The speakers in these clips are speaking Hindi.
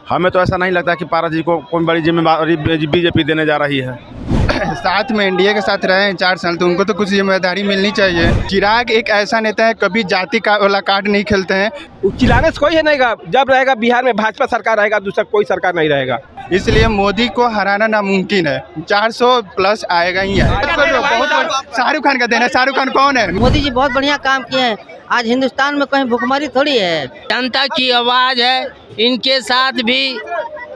हमें तो ऐसा नहीं लगता कि पारस जी को कोई बड़ी जिम्मेदारी बीजेपी देने जा रही है। साथ में एनडीए के साथ रहे हैं 4 साल, तो उनको तो कुछ जिम्मेदारी मिलनी चाहिए। चिराग एक ऐसा नेता है, कभी जाति का वाला कार्ड नहीं खेलते हैं। चिल्लाने से कोई है नहीं गा। जब रहेगा बिहार में भाजपा सरकार रहेगा, दूसरा कोई सरकार नहीं रहेगा। इसलिए मोदी को हराना नामुमकिन है। 400 प्लस आएगा ही है। शाहरुख खान का देना। शाहरुख खान कौन है? मोदी जी बहुत बढ़िया काम किए हैं। आज हिंदुस्तान में कहीं भुखमरी थोड़ी है। जनता की आवाज़ है, इनके साथ भी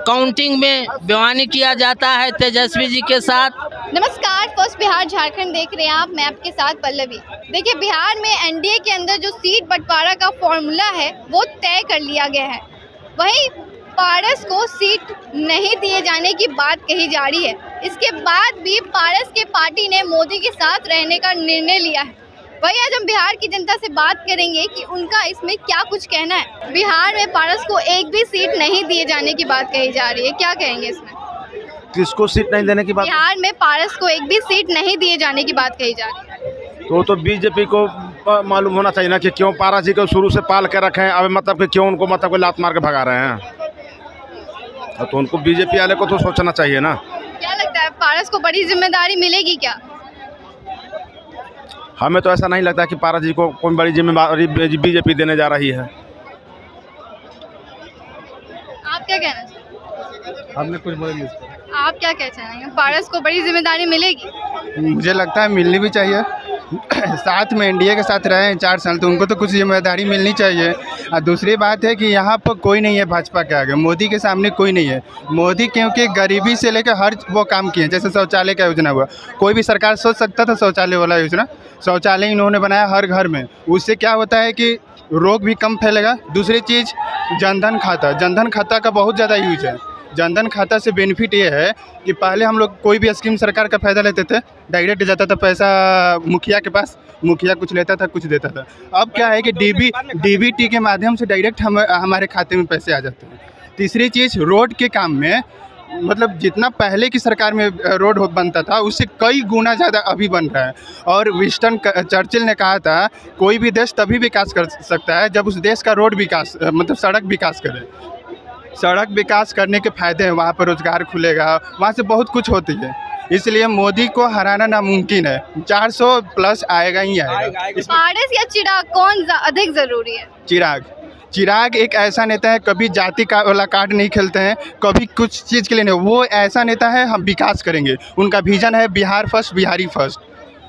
काउंटिंग में बयानी किया जाता है तेजस्वी जी के साथ। नमस्कार, फर्स्ट बिहार झारखंड देख रहे हैं आप। मैं आपके साथ पल्लवी। देखिए, बिहार में एनडीए के अंदर जो सीट बंटवारा का फॉर्मूला है वो तय कर लिया गया है। वहीं पारस को सीट नहीं दिए जाने की बात कही जा रही है। इसके बाद भी पारस के पार्टी ने मोदी के साथ रहने का निर्णय लिया है। वही आज हम बिहार की जनता से बात करेंगे कि उनका इसमें क्या कुछ कहना है। बिहार में पारस को एक भी सीट नहीं दिए जाने की बात कही जा रही है, क्या कहेंगे इसमें? किसको सीट नहीं देने की बात? बिहार में पारस को एक भी सीट नहीं दिए जाने की बात कही जा रही है। तो बीजेपी को मालूम होना चाहिए ना कि क्यों पारस जी को शुरू से पाल के रखे हैं। अब मतलब कि क्यों उनको मतलब कोई लात मार के भगा रहे हैं। तो उनको बीजेपी वाले को तो सोचना चाहिए ना। क्या लगता है, पारस को बड़ी जिम्मेदारी मिलेगी क्या? हमें तो ऐसा नहीं लगता कि पारस जी को कोई बड़ी जिम्मेदारी बीजेपी देने जा रही है। आप क्या कहना चाहेंगे? हमने कुछ बोला। आप क्या कहना चाहेंगे, पारस को बड़ी जिम्मेदारी मिलेगी? मुझे लगता है मिलनी भी चाहिए। साथ में एनडीए के साथ रहे हैं 4 साल, तो उनको तो कुछ जिम्मेदारी मिलनी चाहिए। और दूसरी बात है कि यहाँ पर कोई नहीं है भाजपा के आगे। मोदी के सामने कोई नहीं है। मोदी क्योंकि गरीबी से लेकर हर वो काम किए, जैसे शौचालय का योजना हुआ। कोई भी सरकार सोच सकता था शौचालय वाला योजना। शौचालय इन्होंने बनाया हर घर में। उससे क्या होता है कि रोग भी कम फैलेगा। दूसरी चीज़ जनधन खाता का बहुत ज़्यादा यूज है। जनधन खाता से बेनिफिट ये है कि पहले हम लोग कोई भी स्कीम सरकार का फ़ायदा लेते थे, डायरेक्ट जाता था पैसा मुखिया के पास, मुखिया कुछ लेता था, कुछ देता था। अब क्या है कि डीबीटी के माध्यम से डायरेक्ट हमारे खाते में पैसे आ जाते हैं। तीसरी चीज़, रोड के काम में मतलब जितना पहले की सरकार में रोड बनता था उससे कई गुना ज़्यादा अभी बन रहा है। और विंस्टन चर्चिल ने कहा था कोई भी देश तभी विकास कर सकता है जब उस देश का रोड विकास मतलब सड़क विकास करे। सड़क विकास करने के फायदे हैं, वहाँ पर रोजगार खुलेगा, वहाँ से बहुत कुछ होती है। इसलिए मोदी को हराना नामुमकिन है। 400 प्लस आएगा ही आएगा। पारस या चिराग कौन अधिक जरूरी है? चिराग एक ऐसा नेता है, कभी जाति का वाला कार्ड नहीं खेलते हैं, कभी कुछ चीज़ के लिए नहीं। वो ऐसा नेता है, हम विकास करेंगे। उनका विजन है बिहार फर्स्ट, बिहारी फर्स्ट।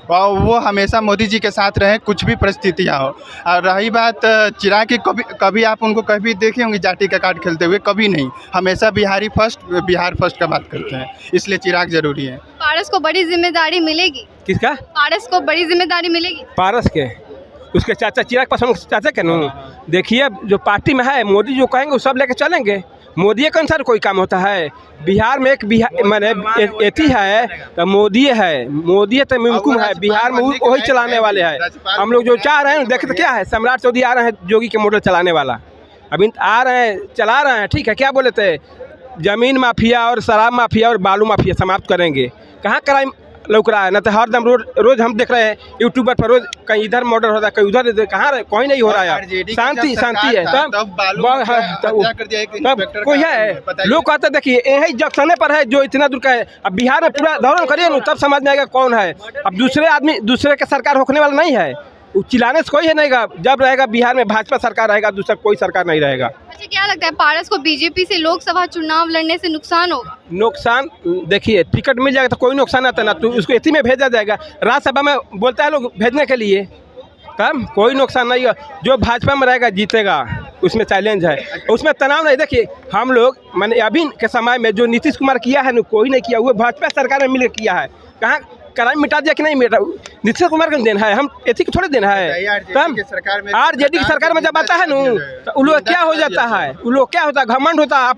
और वो हमेशा मोदी जी के साथ रहे, कुछ भी परिस्थितियाँ हो। और रही बात चिराग की, कभी आप उनको कभी देखे होंगे जाति का कार्ड खेलते हुए? कभी नहीं। हमेशा बिहार फर्स्ट का बात करते हैं। इसलिए चिराग जरूरी है। पारस को बड़ी जिम्मेदारी मिलेगी? किसका? पारस को बड़ी जिम्मेदारी मिलेगी। पारस के उसके चाचा चिराग पासवान चाचा के नो। देखिए, जो पार्टी में है मोदी जो कहेंगे वो सब लेके चलेंगे। मोदी के अनुसार कोई काम होता है? बिहार में एक मैंने एथी है तो मोदी है तो मुमकिन है। बिहार में वही चलाने वाले हैं। हम लोग जो चाह रहे हैं देखे तो क्या है, सम्राट चौधरी आ रहे हैं जोगी के मॉडल चलाने वाला। अभी आ रहे हैं, चला रहे हैं, ठीक है। क्या बोले थे, जमीन माफिया और शराब माफिया और बालू माफिया समाप्त करेंगे। कहाँ क्राइम लौक रहा है? न तो हरदम रोज हम देख रहे हैं यूट्यूबर पर, रोज कहीं इधर मर्डर हो रहा है, कहीं उधर, कहाँ कोई नहीं हो रहा है। शांति है। तब कोई है? लोग कहते देखिए यही जंक्शने पर है जो इतना दूर का है। अब बिहार में पूरा दौरान करिए ना, तब समझ में आएगा कौन है। अब दूसरे आदमी दूसरे के सरकार होने वाला नहीं है। चिल्लाने से कोई है नहीं गा। जब रहेगा बिहार में भाजपा सरकार रहेगा, दूसरा कोई सरकार नहीं रहेगा। अच्छा, क्या लगता है, पारस को बीजेपी से लोकसभा चुनाव लड़ने से नुकसान होगा? नुकसान देखिए, टिकट मिल जाएगा तो कोई नुकसान आता ना, तो उसको इसी में भेजा जाएगा। राज्यसभा में बोलता है लोग भेजने के लिए, तब कोई नुकसान नहीं है। जो भाजपा में रहेगा जीतेगा, उसमें चैलेंज है, उसमें तनाव नहीं। देखिए, हम लोग मैंने अभी के समय में जो नीतीश कुमार किया है ना, कोई नहीं किया। वो भाजपा सरकार में मिलकर किया है। कहाँ क्राइम मिटा दिया कि नहीं मिटा? नीतीश कुमार का देन है, हम एथी को थोड़े देन है। आरजेडी की सरकार में जब आता है ना तो उन लोग क्या हो जाता है, उन लोग क्या होता है, घमंड होता है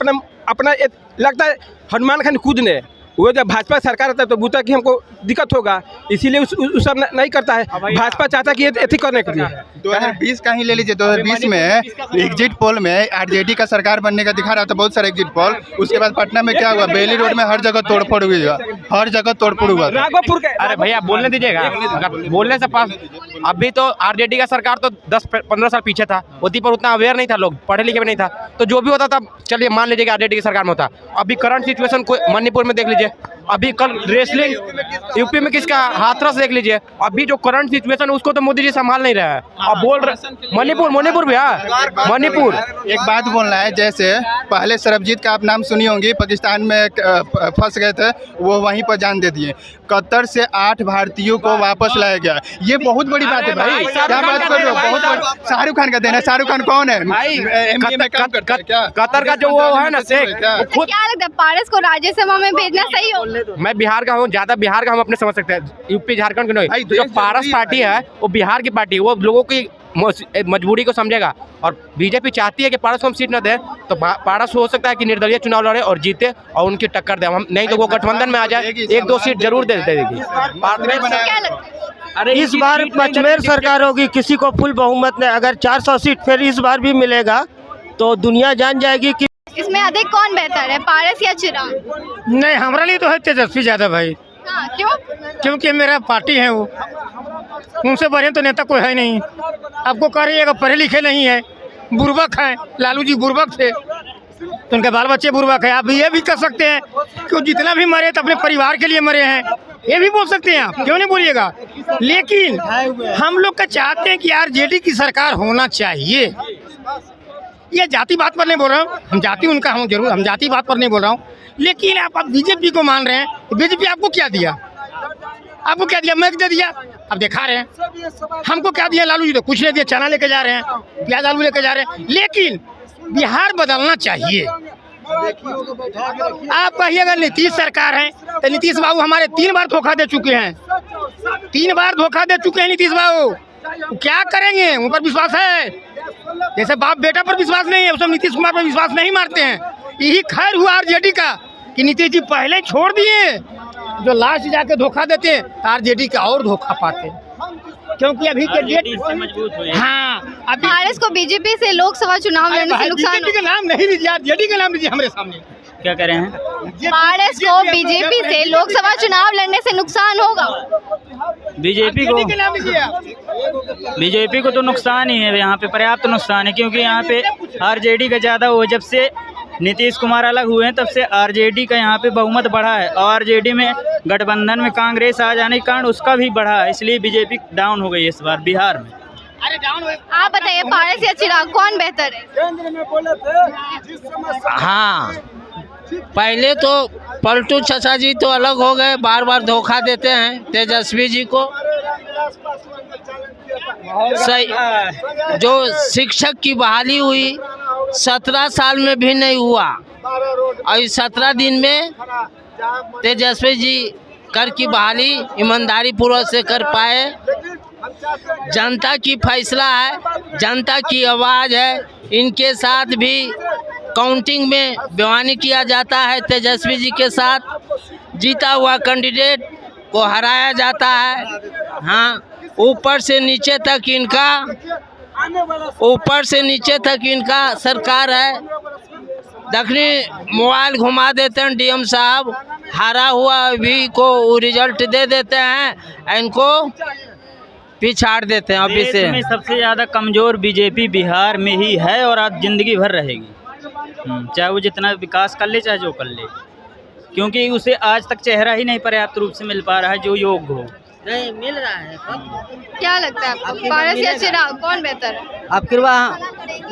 अपना लगता है हनुमान खान कूदने। वो जब भाजपा सरकार आता है तो बूता कि हमको दिक्कत होगा, इसीलिए उस सब नहीं करता है। भाजपा चाहता है कि एथी करने के लिए। 2020 का ही ले लीजिए। 2020 में एग्जिट पोल में आरजेडी का सरकार बनने का दिखा रहा था बहुत सारे एग्जिट पोल। उसके बाद पटना में क्या हुआ, बेली रोड में हर जगह तोड़फोड़ हुई। हर जगह तोड़फोड़ हुआ था। राघोपुर के अरे भैया बोलने दीजिएगा, अगर बोलने से पास अभी तो आरजेडी का सरकार तो 10-15 साल पीछे था, उसी पर उतना अवेयर नहीं था, लोग पढ़े लिखे भी नहीं था, तो जो भी होता था चलिए मान लीजिए कि आरजेडी की सरकार में होता। अभी करंट सिचुएशन को मणिपुर में देख लीजिए, अभी कल रेसलिंग यूपी में किसका हाथरस देख लीजिए, अभी जो करंट सिचुएशन है उसको तो मोदी जी संभाल नहीं रहे हैं। अब बोल रहे मणिपुर भैया, मणिपुर। एक बात बोलना है, जैसे पहले सरबजीत का आप नाम सुनी होंगी, पाकिस्तान में फंस गए थे, वो वहीं पर जान दे दिए। कतर से 8 भारतीयों को वापस लाया गया, ये बहुत बड़ी बात है भाई। क्या बात कर रहे हो, बहुत बड़ी। शाहरुख खान का देना है। शाहरुख खान कौन है भाई? MBA में काम करता है क्या? कतर का जो वो है ना शेख, तो क्या लगता है पारस को राज्यसभा में भेजना सही हो? मैं बिहार का हूँ, ज्यादा बिहार का हम अपने समझ सकते हैं, यूपी झारखंड के भाई, नहीं। जो पारस पार्टी है वो बिहार की पार्टी, वो लोगों की मजबूरी को समझेगा, और बीजेपी चाहती है कि पारस को हम सीट न दें, तो पारस हो सकता है कि निर्दलीय चुनाव लड़े और जीते और उनकी टक्कर दे। हम नहीं तो वो गठबंधन में आ जाए, 1-2 सीट जरूर दे देगी। क्या लगता है? अरे इस बार पचमेर सरकार होगी, किसी को फुल बहुमत नहीं। अगर 400 सीट फिर इस बार भी मिलेगा तो दुनिया जान जाएगी कि इसमें अधिक कौन बेहतर है, पारस या चिराग? नहीं, हमारे लिए तो है तेजस्वी यादव भाई, हाँ, क्यों? क्योंकि मेरा पार्टी है, वो उनसे बढ़िया तो नेता कोई है नहीं। आपको कह रही है कि पढ़े लिखे नहीं है, बुर्बक हैं, लालू जी बुर्बक थे तो उनके बाल बच्चे बुर्बक हैं। आप ये भी कह सकते हैं कि वो जितना भी मरे तो अपने परिवार के लिए मरे हैं, ये भी बोल सकते हैं आप, क्यों नहीं बोलिएगा। लेकिन हम लोग का चाहते हैं कि आरजेडी की सरकार होना चाहिए। ये जाति बात पर नहीं बोल रहा हूँ, हम जाति उनका हूँ जरूर, हम जाति बात पर नहीं बोल रहा हूँ। लेकिन आप बीजेपी को मान रहे हैं, तो बीजेपी आपको क्या दिया? आपको क्या दिया? मैग दे दिया, अब दिखा रहे हैं। हमको क्या दिया? लालू जी तो कुछ नहीं दिया, चना लेके जा रहे हैं, प्याज आलू लेके जा रहे हैं। लेकिन बिहार बदलना चाहिए। आप कहिए अगर नीतीश सरकार है तो नीतीश बाबू हमारे 3 बार धोखा दे चुके हैं, 3 बार धोखा दे चुके हैं नीतीश बाबू। क्या करेंगे? उन पर विश्वास है? जैसे बाप बेटा पर विश्वास नहीं है, उस नीतीश कुमार पर विश्वास नहीं मारते हैं। यही खैर हुआ आरजेडी का कि नीतीश जी पहले छोड़ दिए, जो लास्ट जाके धोखा देते आरजेडी का और धोखा पाते, क्योंकि अभी के डेट मजबूत हुई। हाँ, अभी पारस को बीजेपी से लोकसभा चुनाव लड़ने से नुकसान बीजेपी का नाम नहीं लीजिए, आरजेडी का नाम लीजिए हमारे सामने। क्या कह रहे हैं? पारस को बीजेपी से लोकसभा चुनाव लड़ने से नुकसान होगा? बीजेपी को तो नुकसान ही है, यहाँ पे पर्याप्त नुकसान है, क्योंकि यहाँ पे आरजेडी का ज़्यादा हुआ। जब से नीतीश कुमार अलग हुए हैं तब से आरजेडी का यहाँ पे बहुमत बढ़ा है, और आरजेडी में गठबंधन में कांग्रेस आ जाने के कारण उसका भी बढ़ा है, इसलिए बीजेपी डाउन हो गई इस बार बिहार में। आप बताइए पारस या चिराग कौन बेहतर है? हाँ, पहले तो पलटू चाचा जी तो अलग हो गए, बार बार धोखा देते हैं तेजस्वी जी को। सही, जो शिक्षक की बहाली हुई 17 साल में भी नहीं हुआ, और इस 17 दिन में तेजस्वी जी कर की बहाली ईमानदारी पूर्वक से कर पाए। जनता की फैसला है, जनता की आवाज़ है, इनके साथ भी काउंटिंग में बेईमानी किया जाता है। तेजस्वी जी के साथ जीता हुआ कैंडिडेट को हराया जाता है। हाँ, ऊपर से नीचे तक इनका सरकार है। दक्षिणी मोबाइल घुमा देते हैं डीएम साहब, हारा हुआ भी को रिजल्ट दे देते हैं, इनको पिछाड़ देते हैं। अभी से में सबसे ज़्यादा कमज़ोर बीजेपी बिहार में ही है, और आज ज़िंदगी भर रहेगी, चाहे वो जितना विकास कर ले चाहे जो कर ले, क्योंकि उसे आज तक चेहरा ही नहीं पर्याप्त रूप से मिल पा रहा है जो योग्य हो। नहीं मिल रहा है। क्या लगता है आपको पारस या चिराग कौन बेहतर है? आपके वहाँ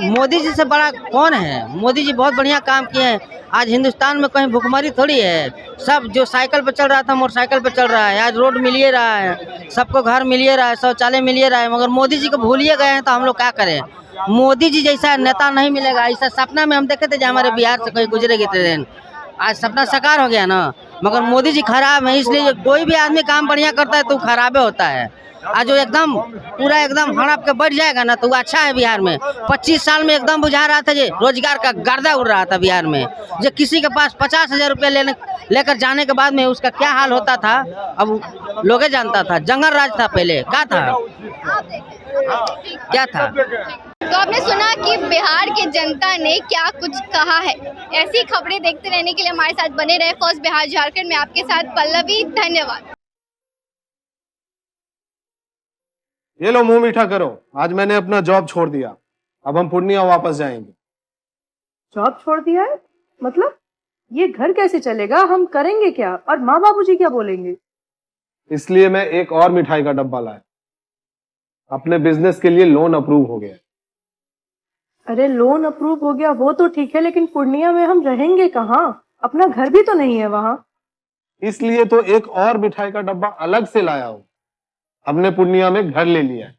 मोदी जी से बड़ा कौन है? मोदी जी बहुत बढ़िया काम किए हैं। आज हिंदुस्तान में कहीं भुखमरी थोड़ी है, सब जो साइकिल पे चल रहा था मोटरसाइकिल पे चल रहा है, आज रोड मिलिए रहा है, सबको घर मिलिए रहा है, शौचालय मिलिए रहा है। मगर मोदी जी को भूलिए गए हैं, तो हम लोग क्या करें? मोदी जी जैसा नेता नहीं मिलेगा। ऐसा सपना में हम देखे थे जो हमारे बिहार से कहीं गुजरेगी ट्रेन, आज सपना साकार हो गया ना। मगर मोदी जी खराब है, इसलिए कोई भी आदमी काम बढ़िया करता है तो खराबे होता है। आज जो एकदम पूरा एकदम हड़प के बढ़ जाएगा ना तो वो अच्छा है। बिहार में 25 साल में एकदम बुझा रहा था, जो रोजगार का गर्दा उड़ रहा था बिहार में, जो किसी के पास 50,000 रुपये लेकर जाने के बाद में उसका क्या हाल होता था अब लोगे जानता था। जंगल राज था पहले, क्या था। क्या था? तो आपने सुना कि बिहार की जनता ने क्या कुछ कहा है। ऐसी खबरें देखते रहने के लिए हमारे साथ बने रहे। फर्स्ट बिहार झारखंड में आपके साथ पल्लवी, धन्यवाद। ये लो मुंह मीठा करो, आज मैंने अपना जॉब छोड़ दिया, अब हम पूर्णिया वापस जाएंगे। जॉब छोड़ दिया है? मतलब ये घर कैसे चलेगा? हम करेंगे क्या? और माँ बाबूजी क्या बोलेंगे? इसलिए मैं एक और मिठाई का डब्बा लाया, अपने बिजनेस के लिए लोन अप्रूव हो गया। अरे लोन अप्रूव हो गया वो तो ठीक है, लेकिन पूर्णिया में हम रहेंगे कहाँ? अपना घर भी तो नहीं है वहाँ। इसलिए तो एक और मिठाई का डब्बा अलग से लाया हूँ। हमने पूर्णिया में घर ले लिया है,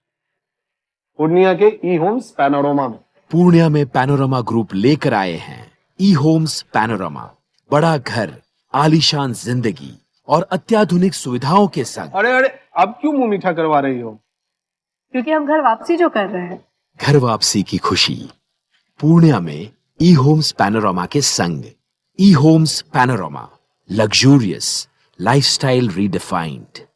पूर्णिया के ई होम्स पैनोरमा में। पूर्णिया में पैनोरमा ग्रुप लेकर आए हैं ई होम्स पैनोरमा, बड़ा घर, आलीशान जिंदगी और अत्याधुनिक सुविधाओं के संग। अरे अरे अब क्यों मुंह मीठा करवा रही हो? क्योंकि हम घर वापसी जो कर रहे हैं। घर वापसी की खुशी पूर्णिया में ई होम्स पैनोरमा के संग। E homes panorama, luxurious lifestyle redefined.